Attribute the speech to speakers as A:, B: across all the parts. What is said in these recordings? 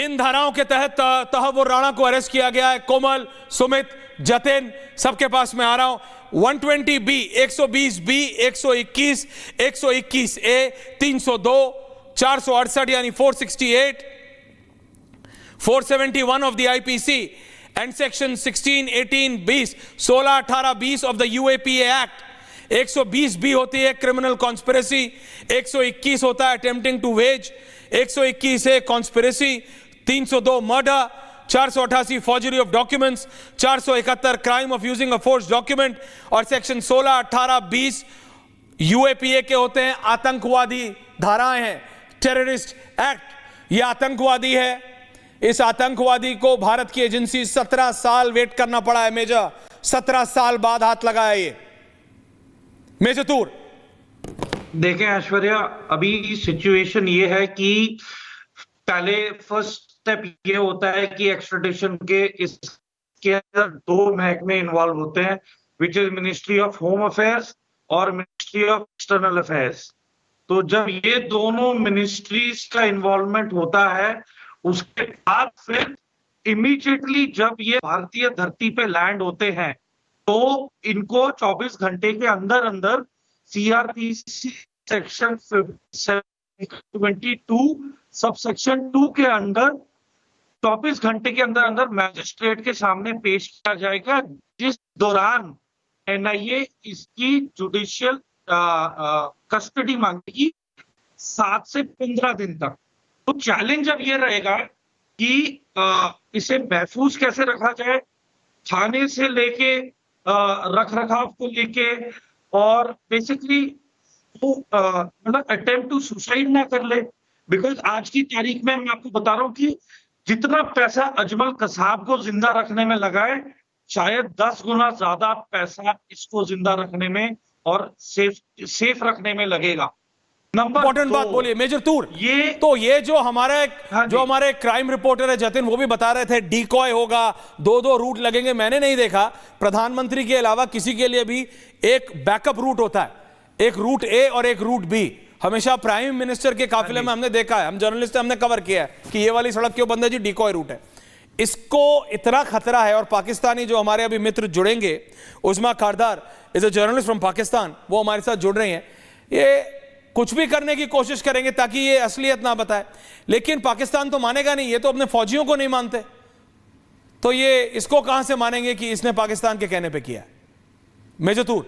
A: इन धाराओं के तहत तहव्वुर राणा को अरेस्ट किया गया है। कोमल, सुमित, जतिन, सबके पास मैं आ रहा हूं। 120 बी, 120 बी, 121, 121 ए, 302, 468 यानी 468, 471 of the IPC and section 16, 18, 20, 16, 18, 20 of the UAPA act. 120 B होती है क्रिमिनल कॉन्स्पिरेसी, 121 होता है अटेम्प्टिंग टू वेज, 121 है conspiracy, 302 murder, 488 forgery of documents, 471 crime of using a force document और सेक्शन 16, 18, 20 यूएपीए के होते हैं आतंकवादी धाराएं हैं। टेररिस्ट एक्ट, ये आतंकवादी है। इस आतंकवादी को भारत की एजेंसी 17 साल वेट करना पड़ा है मेजर, 17 साल बाद हाथ लगाया ये। मेजर तूर
B: देखें ऐश्वर्या, अभी सिचुएशन ये है कि पहले फर्स्ट स्टेप ये होता है कि एक्स्ट्राडिशन के इसके अंदर 2 महकमे इन्वॉल्व होते हैं, which is ministry of home affairs और मिनिस्ट्री ऑफ एक्सटर्नल अफेयर्स। तो जब ये दोनों मिनिस्ट्रीज का इन्वॉल्वमेंट होता है, उसके बाद फिर इमीडिएटली जब ये भारतीय धरती पे लैंड होते हैं तो इनको 24 घंटे के अंदर अंदर सीआरपीसी सेक्शन 22 सबसेक्शन 2 के अंदर 24 घंटे के अंदर अंदर मैजिस्ट्रेट के सामने पेश किया जाएगा, जिस दौरान एनआईए इसकी जुडिशियल कस्टडी मांगेगी 7 से 15 दिन तक। तो चैलेंज अब ये रहेगा कि इसे महफूज कैसे रखा जाए, थाने से लेके रख रखाव को लेके, और बेसिकली वो मतलब अटेम्प्ट टू सुसाइड ना कर ले। बिकॉज आज की तारीख में मैं आपको बता रहा हूँ कि जितना पैसा अजमल कसाब को जिंदा रखने में लगा है, शायद 10 गुना ज्यादा पैसा इसको जिंदा रखने में और सेफ रखने में लगेगा।
A: इंपॉर्टेंट बात बोलिए मेजर तूर। ये जो हमारे क्राइम रिपोर्टर है जतिन, वो भी बता रहे थे डीकॉय होगा, 2-2 रूट लगेंगे। मैंने नहीं देखा प्रधानमंत्री के अलावा किसी के लिए भी एक बैकअप रूट होता है, एक रूट ए और एक रूट बी। हमेशा प्राइम मिनिस्टर के काफिले में हमने देखा है, हम जर्नलिस्ट हमने कवर किया है कि ये वाली सड़क क्यों बंद है जी, डीकॉय रूट है। इसको इतना खतरा है। और पाकिस्तानी जो हमारे अभी मित्र जुड़ेंगे, Usma Khardar is a journalist from Pakistan, वो हमारे साथ जुड़ रहे हैं। ये कुछ भी करने की कोशिश करेंगे ताकि ये असलियत ना बताए, लेकिन पाकिस्तान तो मानेगा नहीं। ये तो अपने फौजियों को नहीं मानते, तो ये इसको कहां से मानेंगे कि इसने पाकिस्तान के कहने पे किया है। मेजर तूर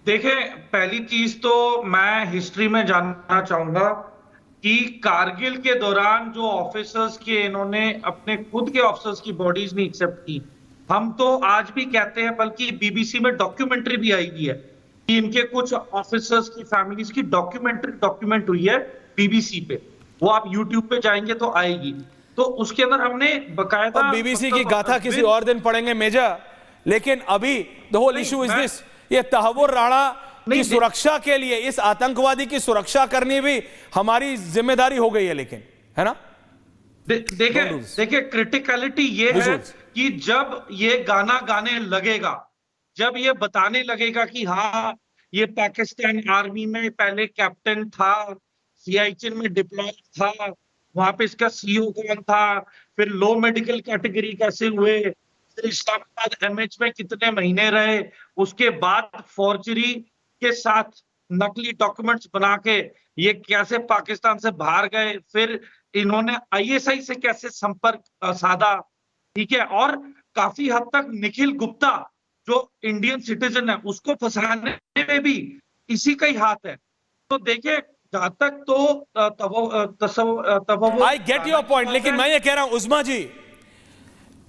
B: देखें, पहली चीज तो मैं हिस्ट्री में जानना चाहूंगा कि कारगिल के दौरान जो ऑफिसर्स के इन्होंने अपने खुद के ऑफिसर्स की बॉडीज नहीं एक्सेप्ट की। हम तो आज भी कहते हैं, बल्कि बीबीसी में डॉक्यूमेंट्री भी आई हुई है कि इनके कुछ ऑफिसर्स की फैमिलीज की डॉक्यूमेंट हुई है बीबीसी पे, वो आप यूट्यूब पे जाएंगे तो आएगी। तो उसके अंदर हमने बकायदा
A: बीबीसी की गाथा किसी और दिन पढ़ेंगे मेजर, लेकिन अभी the whole issue is this, ये तहव्वुर राणा की सुरक्षा के लिए, इस आतंकवादी की सुरक्षा करनी भी हमारी जिम्मेदारी हो गई है, लेकिन है ना।
B: देखिए क्रिटिकलिटी ये है कि जब ये गाना गाने लगेगा, जब ये बताने लगेगा कि हाँ ये पाकिस्तान आर्मी में पहले कैप्टन था, सियाचिन में डिप्लॉय था, वहां पे इसका सीओ कौन था, फिर लो मेडिकल कैटेगरी कैसे हुए, फिर इस्लामाबाद एमएच में कितने महीने रहे, उसके बाद फॉर्जरी के साथ नकली डॉक्यूमेंट्स बना के ये कैसे पाकिस्तान से बाहर गए, फिर इन्होंने आईएसआई से कैसे संपर्क साधा, ठीक है। और काफी हद तक निखिल गुप्ता जो इंडियन सिटीजन है उसको फंसाने में भी इसी का ही हाथ है। तो देखिए, जहां तक तो
A: आई गेट योर पॉइंट, लेकिन मैं ये कह रहा हूं उस्मा जी,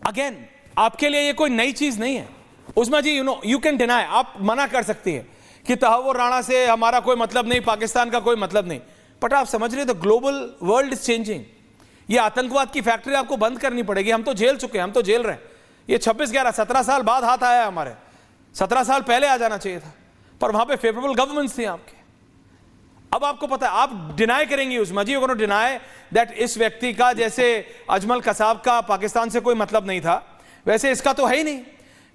A: अगेन आपके लिए ये कोई नई चीज नहीं है। उस्मा जी, यू कैन डिनाई, आप मना कर सकती है कि तहव्वुर राणा से हमारा कोई मतलब नहीं, पाकिस्तान का कोई मतलब नहीं, बट आप समझ रहे, the global world is changing. ये आतंकवाद की फैक्ट्री आपको बंद करनी पड़ेगी। हम तो झेल चुके हैं, हम तो झेल रहे हैं। ये 26/11 17 साल बाद हाथ आया हमारे, 17 साल पहले आ जाना चाहिए था, पर वहां पे फेवरेबल गवर्नमेंट्स थी आपके। अब आपको पता है, आप डिनाई करेंगे उस्मा जी, यू डिनाई दैट इस व्यक्ति का, जैसे अजमल कसाब का पाकिस्तान से कोई मतलब नहीं था, वैसे इसका तो है ही नहीं।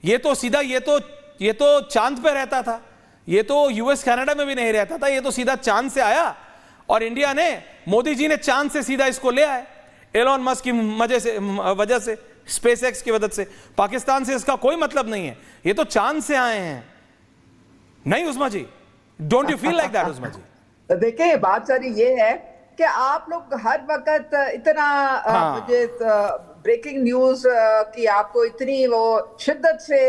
A: ये तो सीधा ये तो चांद पे रहता था, ये तो यूएस कनाडा में भी नहीं रहता था, ये तो सीधा चांद से आया और इंडिया ने, मोदी जी ने चांद से सीधा इसको ले आए। एलॉन मस्क की वजह से, स्पेसएक्स की वजह से। पाकिस्तान से इसका कोई मतलब नहीं है, ये तो चांद से आए हैं। नहीं Usma ji, don't you feel like that Usma ji?
C: देखिए बात सारी ये है कि आप लोग हर वक्त इतना मुझे ब्रेकिंग न्यूज की आपको इतनी वो शिद्दत से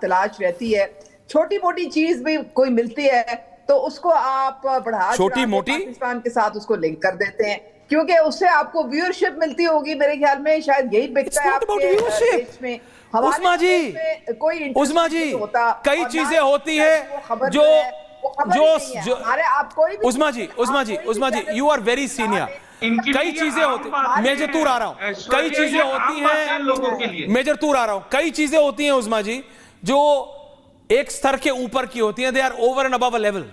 C: तलाश रहती है। छोटी मोटी चीज भी कोई मिलती है तो उसको आप बढ़ा
A: छोटी मोटी
C: पाकिस्तान के साथ उसको लिंक कर देते हैं, क्योंकि उससे आपको व्यूअरशिप मिलती होगी। मेरे ख्याल में शायद यही बिकता है आपके देश में।
A: उस्मा जी,
C: कोई
A: उस्मा जी, कई चीजें होती है जो
C: अरे आप कोई भी
A: उस्मा जी, यू आर वेरी सीनियर। कई चीजें होती, मेजर तूर आ रहा हूं, कई चीजें होती हैं
B: लोगों के लिए।
A: मेजर तूर आ रहा हूं, कई चीजें होती हैं उस्मा जी जो एक स्तर के ऊपर की होती हैं। They are over and above a level.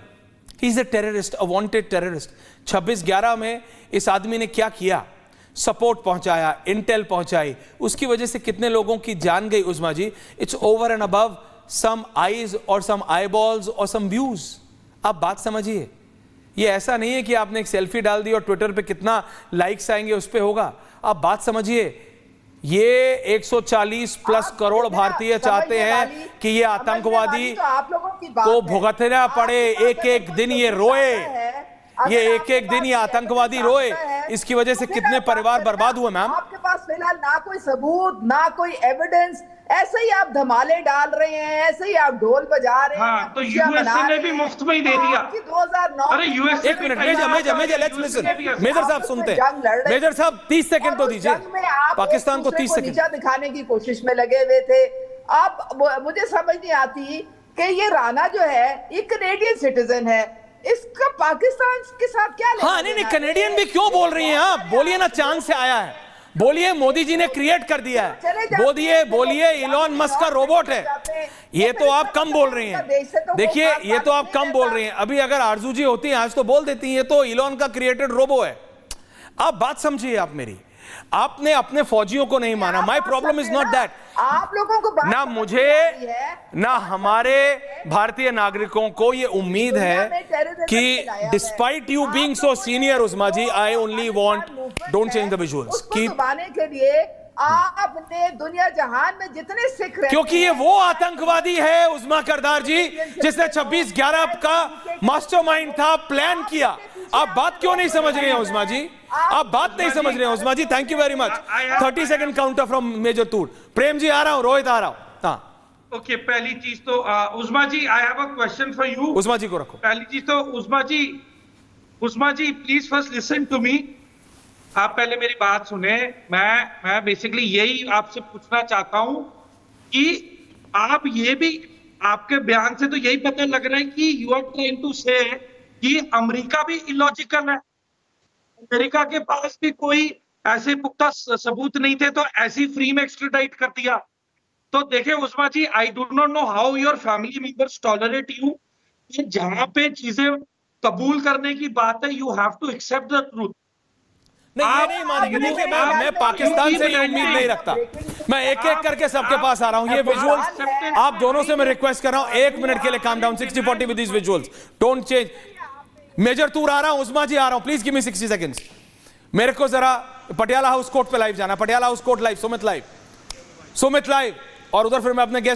A: He is a terrorist, a wanted terrorist. 26/11 में इस आदमी ने क्या किया? सपोर्ट पहुंचाया, इंटेल पहुंचाई, उसकी वजह से कितने लोगों की जान गई Usma ji. It's over and above some eyes और सम आईबॉल्स और सम व्यूज। आप बात समझिए, ये ऐसा नहीं है कि आपने एक सेल्फी डाल दी और ट्विटर पे कितना लाइक्स आएंगे उस पे होगा। आप बात समझिए, ये 140+ करोड़ भारतीय चाहते हैं कि ये आतंकवादी को भुगतना पड़े, एक एक दिन ये रोए, ये एक एक दिन ये आतंकवादी रोए। इसकी वजह से कितने परिवार बर्बाद हुए मैम।
C: आपके पास फिलहाल ना कोई सबूत ना कोई एविडेंस, ऐसे ही आप धमाले डाल रहे हैं, ऐसे ही आप ढोल बजा रहे हैं।
B: हाँ, तो यूएसए ने भी मुफ्त में ही दे दिया।
C: 2009
B: अरे यूएसए,
A: एक minute major let's listen. Major साहब सुनते हैं, मेजर साहब 30 सेकंड तो दीजिए, पाकिस्तान को 30 सेकंड
C: नीचा दिखाने की कोशिश में लगे हुए थे आप। मुझे समझ नहीं आती कि ये राणा जो है ये कनेडियन सिटीजन है, इसका पाकिस्तान के साथ क्या लेना
A: हाँ नहीं, कनेडियन भी क्यों बोल रही हैं आप? बोलिए ना, चांद से आया है, बोलिए मोदी जी ने क्रिएट कर दिया है, बोलिए इलॉन मस्क का रोबोट है। ये तो आप कम बोल रही हैं। देखिए, ये तो आप कम बोल रही हैं। अभी अगर आरजू जी होती हैं आज तो बोल देती हैं ये तो इलॉन का क्रिएटेड रोबो है। आप बात समझिए, आप मेरी, आपने अपने फौजियों को नहीं माना। My problem is not that.
C: आप लोगों को
A: ना मुझे ना हमारे भारतीय नागरिकों को ये उम्मीद है कि despite you being so senior Usma ji, I only want don't change the visuals.
C: दबाने के लिए आपने दुनिया जहान में जितने सिख रहे,
A: क्योंकि ये वो आतंकवादी है उस्मा करदार जी जिसने 26/11 का मास्टरमाइंड था, प्लान किया। आप बात क्यों नहीं समझ रहे हैं उस्मा जी? आप बात नहीं समझ रहे हैं Usma ji. Thank you very much. 30 second counter from major Toor. Prem ji आ रहा हूं, रोहित आ रहा हूं। हाँ
B: ओके, पहली चीज तो Usma ji, I have a question for you.
A: Usma ji को रखो।
B: पहली चीज तो Usma ji please first listen to me. आप पहले मेरी बात सुने। मैं बेसिकली यही आपसे पूछना चाहता हूं कि आप ये भी, आपके बयान से तो यही पता लग रहा है कि यू आर ट्राइंग टू से कि अमेरिका भी इलॉजिकल है। अमेरिका के पास भी कोई ऐसे पुख्ता सबूत नहीं थे तो ऐसी फ्री में एक्स्ट्राडाइट कर दिया। तो देखिए Usma ji, I do not know how your family members tolerate you. जहां पे चीजें कबूल करने की बात है, you have to accept the truth.
A: नहीं, नहीं मानेंगे। देखिए मैं पाकिस्तान से ये उम्मीद नहीं रखता। मैं एक एक करके सबके पास आ रहा हूं। ये विजुअल्स आप दोनों से मैं रिक्वेस्ट कर रहा हूं, 1 मिनट के लिए calm down. 60-40 with these visuals, don't change. Major Toor आ रहा हूं, उस्मा जी आ रहा हूं, प्लीज गिव मी 60 सेकंड्स। मेरे को जरा पटियाला हाउस कोर्ट पे लाइव जाना, Patiala house court live, Sumit live, और उधर फिर मैं अपने गेस्ट